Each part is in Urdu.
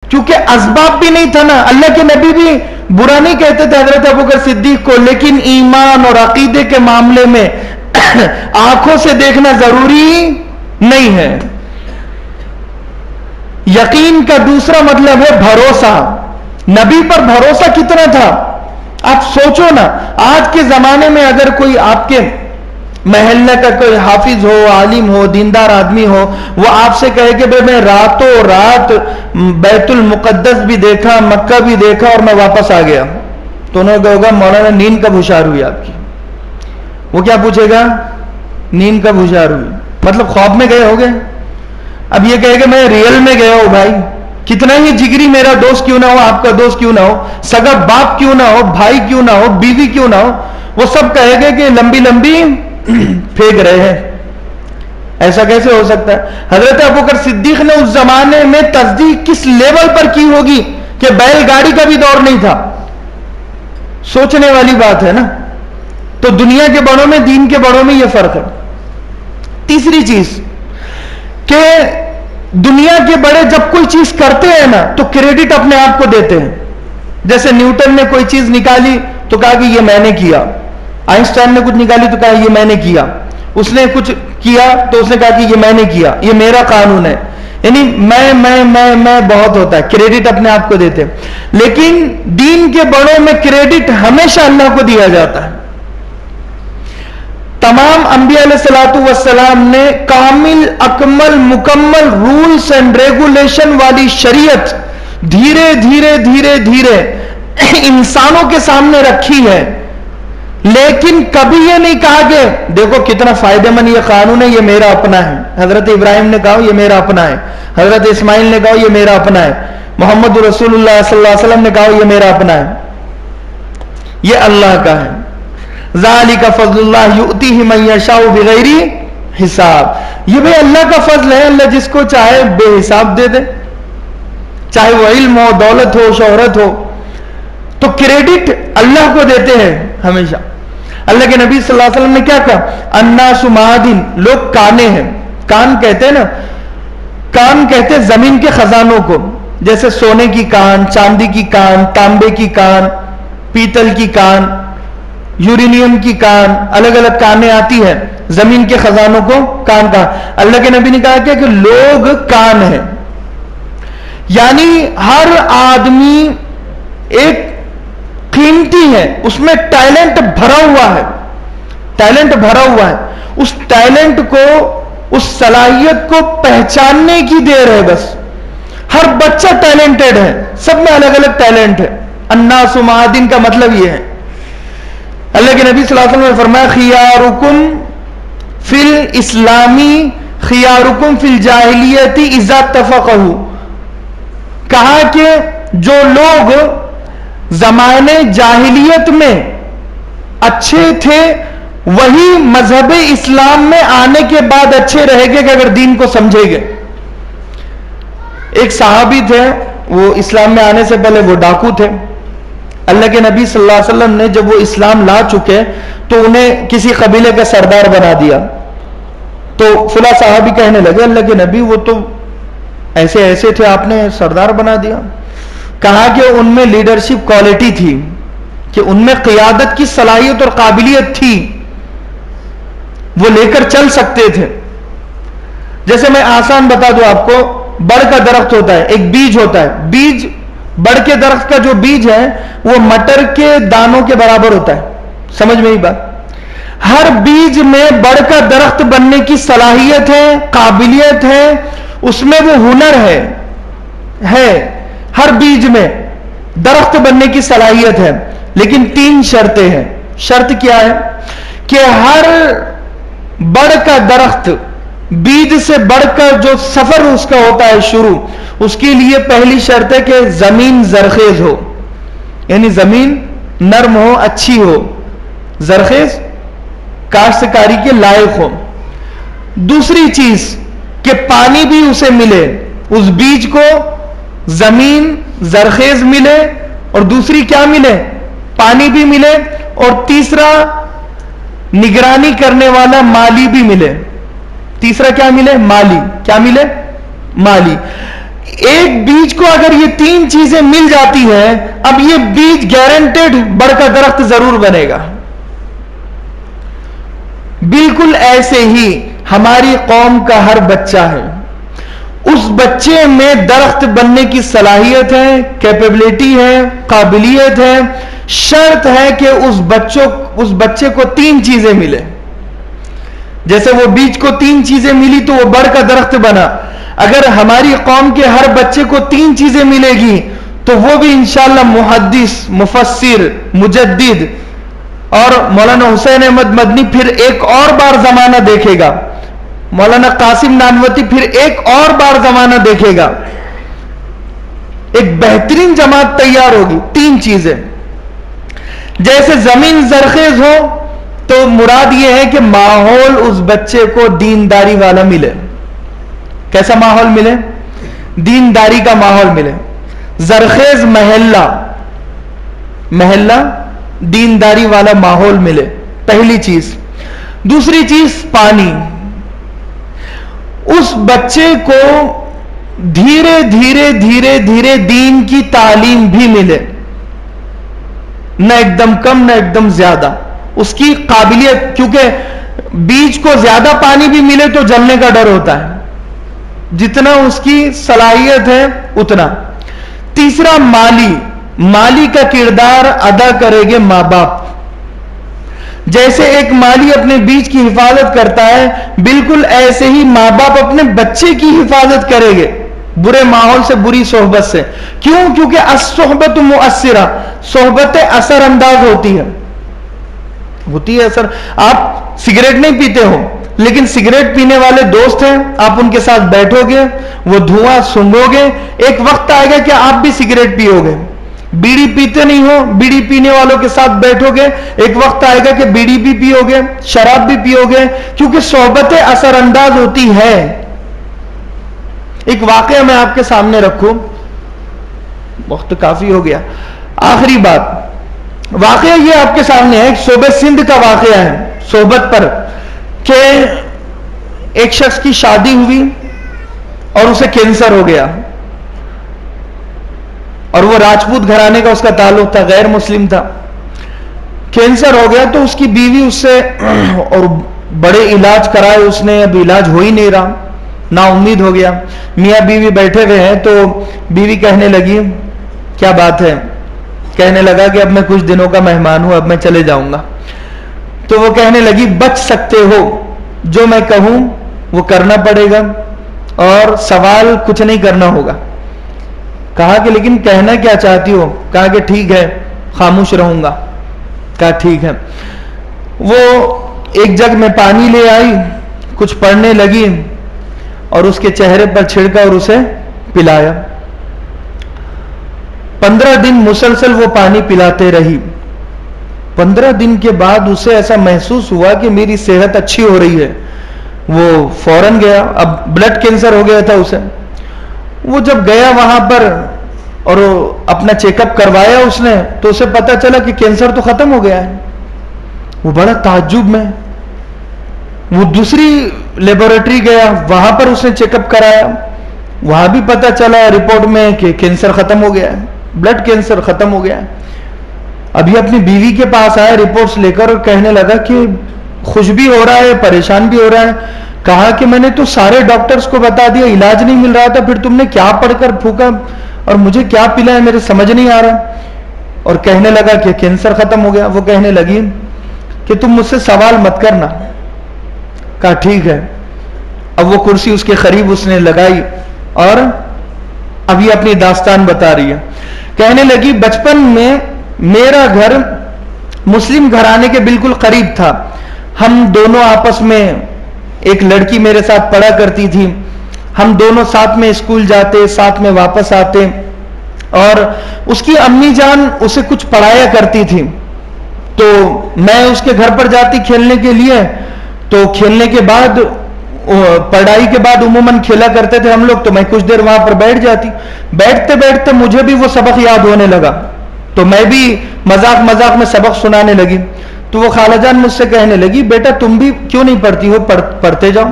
کیونکہ اسباب بھی نہیں تھا نا. اللہ کے نبی بھی برا نہیں کہتے تھے حضرت ابوبکر صدیق کو, لیکن ایمان اور عقیدے کے معاملے میں آنکھوں سے دیکھنا ضروری نہیں ہے. یقین کا دوسرا مطلب ہے بھروسہ. نبی پر بھروسہ کتنا تھا آپ سوچو نا. آج کے زمانے میں اگر کوئی آپ کے محلے کا کوئی حافظ ہو, عالم ہو, دیندار آدمی ہو, وہ آپ سے کہے کہ بھئی میں راتوں رات بیت المقدس بھی دیکھا, مکہ بھی دیکھا اور میں واپس آ گیا, تو انہوں نے کہا ہوگا مولانا نیند کب ہوشیار ہوئی آپ کی. وہ کیا پوچھے گا؟ نیند کب ہوشیار ہوئی, مطلب خواب میں گئے ہوگے. اب یہ کہے کہ میں ریئل میں گیا ہوں. بھائی کتنا ہی جگری میرا دوست کیوں نہ ہو, آپ کا دوست کیوں نہ ہو, سگا باپ کیوں نہ ہو, بھائی کیوں نہ ہو, بیوی کیوں نہ ہو, وہ سب کہے گے کہ لمبی لمبی پھینک رہے ہیں. ایسا کیسے ہو سکتا ہے؟ حضرت ابوبکر صدیق نے اس زمانے میں تصدیق کس لیول پر کی ہوگی کہ بیل گاڑی کا بھی دور نہیں تھا. سوچنے والی بات ہے نا. تو دنیا کے بڑوں میں, دین کے بڑوں میں یہ فرق ہے. تیسری چیز کہ دنیا کے بڑے جب کوئی چیز کرتے ہیں نا تو کریڈٹ اپنے آپ کو دیتے ہیں. جیسے نیوٹن نے کوئی چیز نکالی تو کہا کہ یہ میں نے کیا, آئنسٹائن نے کچھ نکالی تو کہا یہ میں نے کیا, اس نے کچھ کیا تو اس نے کہا کہ یہ میں نے کیا, یہ میرا قانون ہے. یعنی میں بہت ہوتا ہے, کریڈٹ اپنے آپ کو دیتے. لیکن دین کے بڑوں میں کریڈٹ ہمیشہ اللہ کو دیا جاتا ہے. تمام انبیاء علیہ الصلوۃ والسلام نے کامل, اکمل, مکمل رولز اینڈ ریگولیشن والی شریعت دھیرے دھیرے دھیرے دھیرے انسانوں کے سامنے رکھی ہے. لیکن کبھی یہ نہیں کہا کہ دیکھو کتنا فائدہ مند یہ قانون ہے, یہ میرا اپنا ہے. حضرت ابراہیم نے کہا یہ میرا اپنا ہے, حضرت اسماعیل نے کہا یہ میرا اپنا ہے, محمد رسول اللہ صلی اللہ علیہ وسلم نے کہا یہ میرا اپنا ہے. یہ اللہ کا ہے. ذالک فضل اللہ یؤتیہ من یشاء بغیر حساب. یہ بھی اللہ کا فضل ہے, اللہ جس کو چاہے بے حساب دے دے, چاہے وہ علم ہو, دولت ہو, شہرت ہو. تو کریڈٹ اللہ کو دیتے ہیں ہمیشہ. اللہ کے نبی صلی اللہ علیہ وسلم نے کیا کہا؟ الناس معادن, لوگ کانے ہیں. کان کہتے ہیں نا, کان کہتے ہیں زمین کے خزانوں کو, جیسے سونے کی کان, چاندی کی کان, تانبے کی کان, پیتل کی کان, یورینیم کی کان, الگ الگ کانیں آتی ہیں زمین کے خزانوں کو کان کہا. اللہ کے نبی نے کہا کہ لوگ کان ہیں. یعنی ہر آدمی ایک قیمتی ہے, اس میں ٹیلنٹ بھرا ہوا ہے, ٹیلنٹ بھرا ہوا ہے. اس ٹیلنٹ کو, اس صلاحیت کو پہچاننے کی دیر ہے بس. ہر بچہ ٹیلنٹڈ ہے, سب میں الگ الگ ٹیلنٹ ہے. الناس معادن کا مطلب یہ ہے. اللہ کے نبی صلی اللہ علیہ وسلم نے فرمایا خیارکم فی الاسلامی خیارکم فی الجاہلیت اذا اتفقوا. کہا کہ جو لوگ زمانے جاہلیت میں اچھے تھے وہی مذہب اسلام میں آنے کے بعد اچھے رہے گے کہ اگر دین کو سمجھے گے. ایک صحابی تھے, وہ اسلام میں آنے سے پہلے وہ ڈاکو تھے. اللہ کے نبی صلی اللہ علیہ وسلم نے جب وہ اسلام لا چکے تو انہیں کسی قبیلے کا سردار بنا دیا. تو فلاں صحابی کہنے لگے اللہ کے نبی وہ تو ایسے ایسے تھے, آپ نے سردار بنا دیا. کہا کہ ان میں لیڈرشپ کوالٹی تھی, کہ ان میں قیادت کی صلاحیت اور قابلیت تھی, وہ لے کر چل سکتے تھے. جیسے میں آسان بتا دوں آپ کو, بڑ کا درخت ہوتا ہے, ایک بیج ہوتا ہے. بیج, بڑ کے درخت کا جو بیج ہے وہ مٹر کے دانوں کے برابر ہوتا ہے. سمجھ میں ہی بات. ہر بیج میں بڑ کا درخت بننے کی صلاحیت ہے, قابلیت ہے, اس میں وہ ہنر ہے. ہر بیج میں درخت بننے کی صلاحیت ہے, لیکن 3 شرطیں ہیں. شرط کیا ہے کہ ہر بڑ کا درخت بیج سے بڑھ کر جو سفر اس کا ہوتا ہے شروع, اس کے لیے پہلی شرط ہے کہ زمین زرخیز ہو, یعنی زمین نرم ہو, اچھی ہو, زرخیز, کاشتکاری کے لائق ہو. دوسری چیز کہ پانی بھی اسے ملے, اس بیج کو زمین زرخیز ملے, اور دوسری کیا ملے, پانی بھی ملے, اور تیسرا نگرانی کرنے والا مالی بھی ملے. تیسرا کیا ملے, مالی. کیا ملے, مالی. ایک بیج کو اگر یہ 3 چیزیں مل جاتی ہیں، اب یہ بیج گارنٹیڈ بڑھ کر درخت ضرور بنے گا۔ بالکل ایسے ہی ہماری قوم کا ہر بچہ ہے، اس بچے میں درخت بننے کی صلاحیت ہے، کیپیبلٹی ہے، قابلیت ہے۔ شرط ہے کہ اس بچے کو 3 چیزیں ملے۔ جیسے وہ بیج کو 3 چیزیں ملی تو وہ بڑھ کر درخت بنا، اگر ہماری قوم کے ہر بچے کو 3 چیزیں ملے گی تو وہ بھی انشاءاللہ محدث، مفسر، مجدد، اور مولانا حسین احمد مدنی پھر ایک اور بار زمانہ دیکھے گا، مولانا قاسم نانوتی پھر ایک اور بار زمانہ دیکھے گا، ایک بہترین جماعت تیار ہوگی۔ 3 چیزیں، جیسے زمین زرخیز ہو تو مراد یہ ہے کہ ماحول اس بچے کو دینداری والا ملے۔ کیسا ماحول ملے؟ دینداری کا ماحول ملے، زرخیز محلہ دینداری والا ماحول ملے، پہلی چیز۔ دوسری چیز پانی، اس بچے کو دھیرے دھیرے دھیرے دھیرے دین کی تعلیم بھی ملے، نہ ایک دم کم نہ ایک دم زیادہ، اس کی قابلیت، کیونکہ بیج کو زیادہ پانی بھی ملے تو جلنے کا ڈر ہوتا ہے، جتنا اس کی صلاحیت ہے اتنا۔ تیسرا مالی کا کردار ادا کرے گے ماں باپ۔ جیسے ایک مالی اپنے بیج کی حفاظت کرتا ہے، بالکل ایسے ہی ماں باپ اپنے بچے کی حفاظت کرے گے برے ماحول سے، بری صحبت سے۔ کیوں؟ کیونکہ الصحبت مؤثرہ، صحبتیں اثر انداز ہوتی ہے اثر۔ آپ سگریٹ نہیں پیتے ہو لیکن سگریٹ پینے والے دوست ہیں، آپ ان کے ساتھ بیٹھو گے، وہ دھواں سونگو گے، ایک وقت آئے گا کہ آپ بھی سگریٹ پیو گے۔ بیڑی پیتے نہیں ہو، بیڑی پینے والوں کے ساتھ بیٹھو گے، ایک وقت آئے گا کہ بیڑی بھی پیو گے، شراب بھی پیو گے، کیونکہ صحبتیں اثر انداز ہوتی ہے۔ ایک واقعہ میں آپ کے سامنے رکھوں، وقت کافی ہو گیا، آخری بات، واقعہ یہ آپ کے سامنے ہے، صوبہ سندھ کا واقعہ ہے صحبت پر، کہ ایک شخص کی شادی ہوئی اور اسے کینسر ہو گیا، اور وہ راجپوت گھرانے کا اس کا تعلق تھا، غیر مسلم تھا۔ کینسر ہو گیا تو اس کی بیوی اس سے اور بڑے علاج کرائے اس نے، اب علاج ہو ہی نہیں رہا، نا امید ہو گیا۔ میاں بیوی بیٹھے ہوئے ہیں تو بیوی کہنے لگی، کیا بات ہے؟ کہنے لگا کہ اب میں کچھ دنوں کا مہمان ہوں، اب میں چلے جاؤں گا۔ تو وہ کہنے لگی، بچ سکتے ہو، جو میں کہوں وہ کرنا پڑے گا اور سوال کچھ نہیں کرنا ہوگا۔ کہا کہ لیکن کہنا کیا چاہتی ہو؟ کہا کہ ٹھیک ہے، خاموش رہوں گا۔ کہا ٹھیک ہے۔ وہ ایک جگ میں پانی لے آئی، کچھ پڑھنے لگی اور اس کے چہرے پر چھڑکا اور اسے پلایا۔ 15 دن مسلسل وہ پانی پلاتے رہی۔ 15 دن کے بعد اسے ایسا محسوس ہوا کہ میری صحت اچھی ہو رہی ہے۔ وہ فوراً گیا، اب بلڈ کینسر ہو گیا تھا اسے۔ وہ جب گیا وہاں پر اور اپنا چیک اپ کروایا اس نے، تو اسے پتا چلا کہ کینسر تو ختم ہو گیا ہے۔ وہ بڑا تعجب میں، وہ دوسری لیبورٹری گیا، وہاں پر اس نے چیک اپ کرایا، وہاں بھی پتا چلا رپورٹ میں کہ کینسر ختم ہو گیا ہے، بلڈ کینسر ختم ہو گیا ہے۔ ابھی اپنی بیوی کے پاس آیا رپورٹس لے کر اور کہنے لگا کہ خوش بھی ہو رہا ہے، پریشان بھی ہو رہا ہے۔ کہا کہ میں نے تو سارے ڈاکٹرز کو بتا دیا، علاج نہیں مل رہا تھا، پھر تم نے کیا پڑھ کر پھونکا اور مجھے کیا پلایا، میرے سمجھ نہیں آ رہا۔ اور کہنے لگا کہ کینسر ختم ہو گیا۔ وہ کہنے لگی کہ تم مجھ سے سوال مت کرنا۔ کہا ٹھیک ہے۔ اب وہ کرسی اس کے قریب اس نے لگائی اور اب یہ اپنی داستان بتا رہی ہے۔ کہنے لگی بچپن میں میرا گھر مسلم گھرانے کے بالکل قریب تھا، ہم دونوں آپس میں، ایک لڑکی میرے ساتھ پڑھا کرتی تھی، ہم دونوں ساتھ میں اسکول جاتے، ساتھ میں واپس آتے، اور اس کی امی جان اسے کچھ پڑھایا کرتی تھی، تو میں اس کے گھر پر جاتی کھیلنے کے لیے، تو کھیلنے کے بعد، پڑھائی کے بعد عموماً کھیلا کرتے تھے ہم لوگ، تو میں کچھ دیر وہاں پر بیٹھ جاتی، بیٹھتے بیٹھتے مجھے بھی وہ سبق یاد ہونے لگا، تو میں بھی مذاق مذاق میں سبق سنانے لگی۔ تو وہ خالہ جان مجھ سے کہنے لگی بیٹا تم بھی کیوں نہیں پڑھتی ہو، پڑھتے جاؤ۔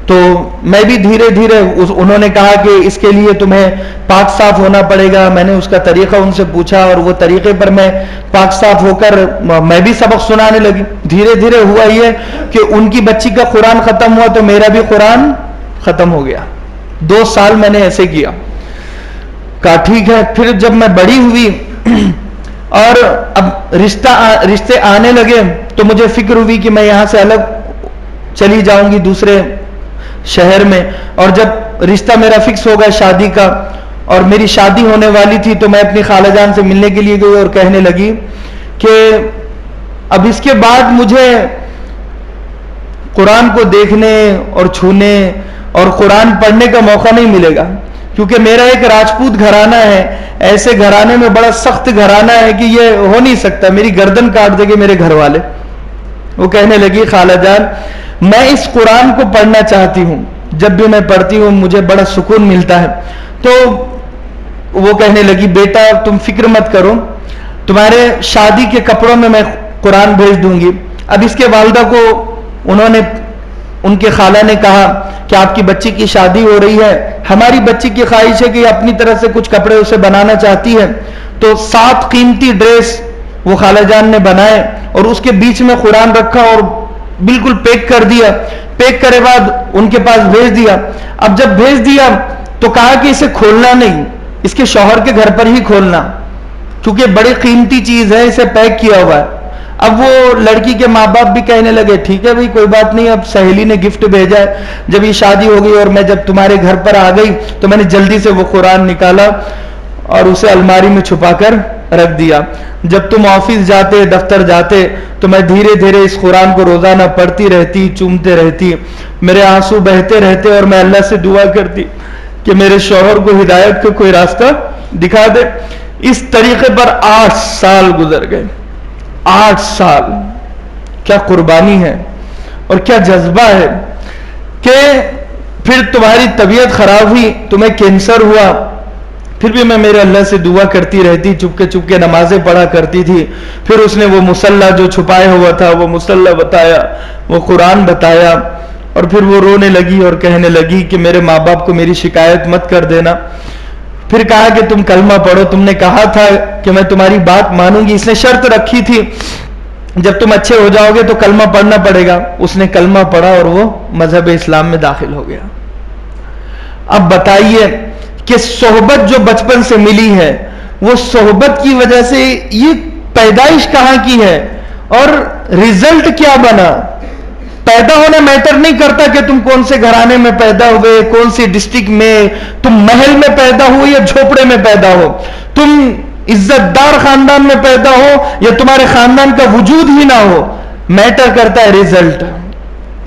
تو میں بھی دھیرے دھیرے انہوں نے کہا کہ اس کے لیے تمہیں پاک صاف ہونا پڑے گا. میں نے اس کا طریقہ ان سے پوچھا اور وہ طریقے پر میں پاک صاف ہو کر میں بھی سبق سنانے لگی. دھیرے دھیرے ہوا یہ کہ ان کی بچی کا قرآن ختم ہوا تو میرا بھی قرآن ختم ہو گیا. 2 سال میں نے ایسے کیا. کہا ٹھیک ہے. پھر جب میں بڑی ہوئی اور اب رشتے آنے لگے تو مجھے فکر ہوئی کہ میں یہاں سے الگ چلی جاؤں گی دوسرے شہر میں. اور جب رشتہ میرا فکس ہو گیا شادی کا اور میری شادی ہونے والی تھی تو میں اپنی خالہ جان سے ملنے کے لیے گئی اور کہنے لگی کہ اب اس کے بعد مجھے قرآن کو دیکھنے اور چھونے اور قرآن پڑھنے کا موقع نہیں ملے گا, کیونکہ میرا ایک راجپوت گھرانہ ہے. ایسے گھرانے میں بڑا سخت گھرانہ ہے کہ یہ ہو نہیں سکتا, میری گردن کاٹ دے گے میرے گھر والے. وہ کہنے لگی خالہ جان میں اس قرآن کو پڑھنا چاہتی ہوں, جب بھی میں پڑھتی ہوں مجھے بڑا سکون ملتا ہے. تو وہ کہنے لگی بیٹا تم فکر مت کرو, تمہارے شادی کے کپڑوں میں قرآن بھیج دوں گی. اب اس کے والدہ کو ان کے خالہ نے کہا کہ آپ کی بچی کی شادی ہو رہی ہے, ہماری بچی کی خواہش ہے کہ اپنی طرح سے کچھ کپڑے اسے بنانا چاہتی ہے. تو 7 قیمتی ڈریس وہ خالہ جان نے بنائے اور اس کے بیچ میں قرآن رکھا اور بالکل پیک کر دیا. پیک کرے بعد ان کے پاس بھیج دیا. اب جب بھیج دیا تو کہا کہ اسے کھولنا نہیں, اس کے شوہر کے گھر پر ہی کھولنا, کیونکہ بڑی قیمتی چیز ہے, اسے پیک کیا ہوا ہے. اب وہ لڑکی کے ماں باپ بھی کہنے لگے ٹھیک ہے بھائی کوئی بات نہیں, اب سہیلی نے گفٹ بھیجا ہے, جب یہ شادی ہو گئی اور میں جب تمہارے گھر پر آ گئی تو میں نے جلدی سے وہ قرآن نکالا اور اسے الماری میں چھپا کر رکھ دیا. جب تم آفس جاتے دفتر جاتے تو میں دھیرے دھیرے اس قرآن کو روزانہ پڑھتی رہتی, چومتے رہتی, میرے آنسو بہتے رہتے اور میں اللہ سے دعا کرتی کہ میرے شوہر کو ہدایت کا کوئی راستہ دکھا دے. اس طریقے پر 8 سال گزر گئے. 8 سال کیا قربانی ہے اور کیا جذبہ ہے کہ پھر تمہاری طبیعت خراب ہوئی, تمہیں کینسر ہوا, پھر بھی میں میرے اللہ سے دعا کرتی رہتی, چپکے چپکے نمازیں پڑھا کرتی تھی. پھر اس نے وہ مصلح جو چھپائے ہوا تھا وہ مصلح بتایا, وہ قرآن بتایا, اور پھر وہ رونے لگی اور کہنے لگی کہ میرے ماں باپ کو میری شکایت مت کر دینا. پھر کہا کہ تم کلمہ پڑھو, تم نے کہا تھا کہ میں تمہاری بات مانوں گی. اس نے شرط رکھی تھی جب تم اچھے ہو جاؤ گے تو کلمہ پڑھنا پڑے گا. اس نے کلمہ پڑھا اور وہ مذہب اسلام میں داخل ہو گیا. اب بتائیے کہ صحبت جو بچپن سے ملی ہے وہ صحبت کی وجہ سے یہ پیدائش کہاں کی ہے اور رزلٹ کیا بنا. پیدا ہونا میٹر نہیں کرتا کہ تم کون سے گھرانے میں پیدا ہوئے, کون سی ڈسٹرکٹ میں, تم محل میں پیدا ہو یا جھوپڑے میں پیدا ہو, تم عزت دار خاندان میں پیدا ہو یا تمہارے خاندان کا وجود ہی نہ ہو, میٹر کرتا ہے رزلٹ.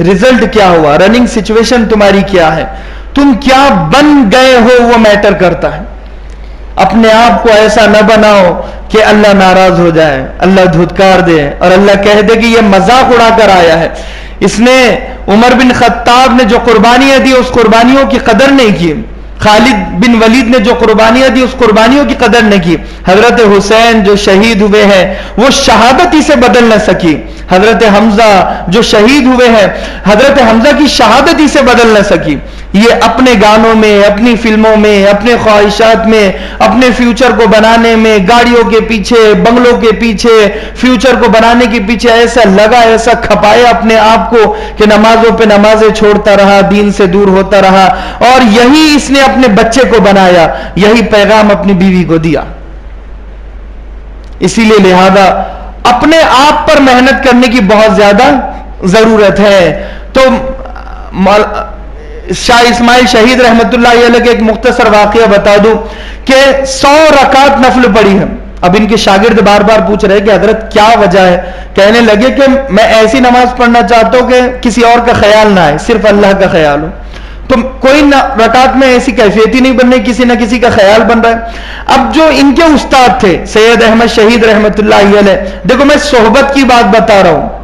رزلٹ کیا ہوا, رننگ سچویشن تمہاری کیا ہے, تم کیا بن گئے ہو وہ میٹر کرتا ہے. اپنے آپ کو ایسا نہ بناؤ کہ اللہ ناراض ہو جائے, اللہ دھتکار دے اور اللہ کہہ دے کہ یہ مذاق اڑا کر آیا ہے. اس نے عمر بن خطاب نے جو قربانیاں دی اس قربانیوں کی قدر نہیں کی. خالد بن ولید نے جو قربانیاں دی اس قربانیوں کی قدر نہیں کی. حضرت حسین جو شہید ہوئے ہیں وہ شہادت ہی سے بدل نہ سکی. حضرت حمزہ جو شہید ہوئے ہیں حضرت حمزہ کی شہادت ہی سے بدل نہ سکی. یہ اپنے گانوں میں, اپنی فلموں میں, اپنے خواہشات میں, اپنے فیوچر کو بنانے میں, گاڑیوں کے پیچھے, بنگلوں کے پیچھے, فیوچر کو بنانے کے پیچھے ایسا لگا, ایسا کھپایا اپنے آپ کو کہ نمازوں پہ نمازیں چھوڑتا رہا, دین سے دور ہوتا رہا. اور یہی اس نے اپنے بچے کو بنایا, یہی پیغام اپنی بیوی کو دیا. اسی لیے لہذا اپنے آپ پر محنت کرنے کی بہت زیادہ ضرورت ہے. تو شاہ اسماعیل شہید رحمت اللہ علیہ کے ایک مختصر واقعہ بتا دوں کہ 100 رکعت نفل پڑھی ہے. اب ان کے شاگرد بار بار پوچھ رہے کہ حضرت کیا وجہ ہے. کہنے لگے کہ میں ایسی نماز پڑھنا چاہتا ہوں کہ کسی اور کا خیال نہ آئے, صرف اللہ کا خیال ہو. تو کوئی رکعت میں ایسی کیفیت ہی نہیں بن رہی, کسی نہ کسی کا خیال بن رہا ہے. اب جو ان کے استاد تھے سید احمد شہید رحمت اللہ علیہ, دیکھو میں صحبت کی بات بتا رہا ہوں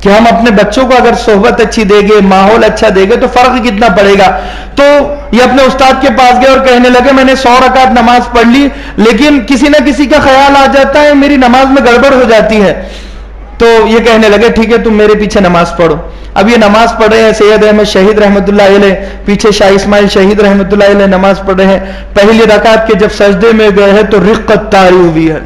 کہ ہم اپنے بچوں کو اگر صحبت اچھی دیں گے, ماحول اچھا دیں گے تو فرق کتنا پڑے گا. تو یہ اپنے استاد کے پاس گئے اور کہنے لگے میں نے 100 رکعت نماز پڑھ لی لیکن کسی نہ کسی کا خیال آ جاتا ہے, میری نماز میں گڑبڑ ہو جاتی ہے. تو یہ کہنے لگے ٹھیک ہے تم میرے پیچھے نماز پڑھو. اب یہ نماز پڑھ رہے ہیں, سید احمد شہید رحمۃ اللہ علیہ پیچھے شاہ اسماعیل شہید رحمۃ اللہ علیہ نماز پڑھ رہے ہیں. پہلی رکعت کے جب سجدے میں گئے ہیں تو رقت طاری ہوئی ہے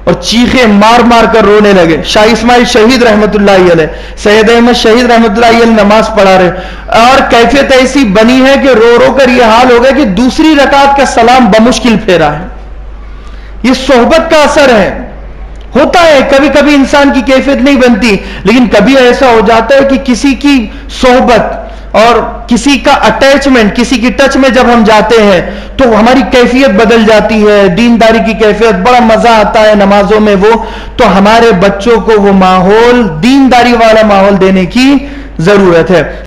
اور چیخیں مار مار کر رونے لگے. شاہ اسماعیل شہید رحمۃ اللہ علیہ, سید احمد شہید رحمۃ اللہ علیہ نماز پڑھا رہے, اور کیفیت ایسی بنی ہے کہ رو رو کر یہ حال ہو گیا کہ دوسری رکعت کا سلام بمشکل پھیرا ہے. یہ صحبت کا اثر ہے. ہوتا ہے کبھی کبھی انسان کی کیفیت نہیں بنتی, لیکن کبھی ایسا ہو جاتا ہے کہ کسی کی صحبت اور کسی کا اٹیچمنٹ, کسی کی ٹچ میں جب ہم جاتے ہیں تو ہماری کیفیت بدل جاتی ہے, دینداری کی کیفیت, بڑا مزہ آتا ہے نمازوں میں وہ. تو ہمارے بچوں کو وہ ماحول, دینداری والا ماحول دینے کی ضرورت ہے.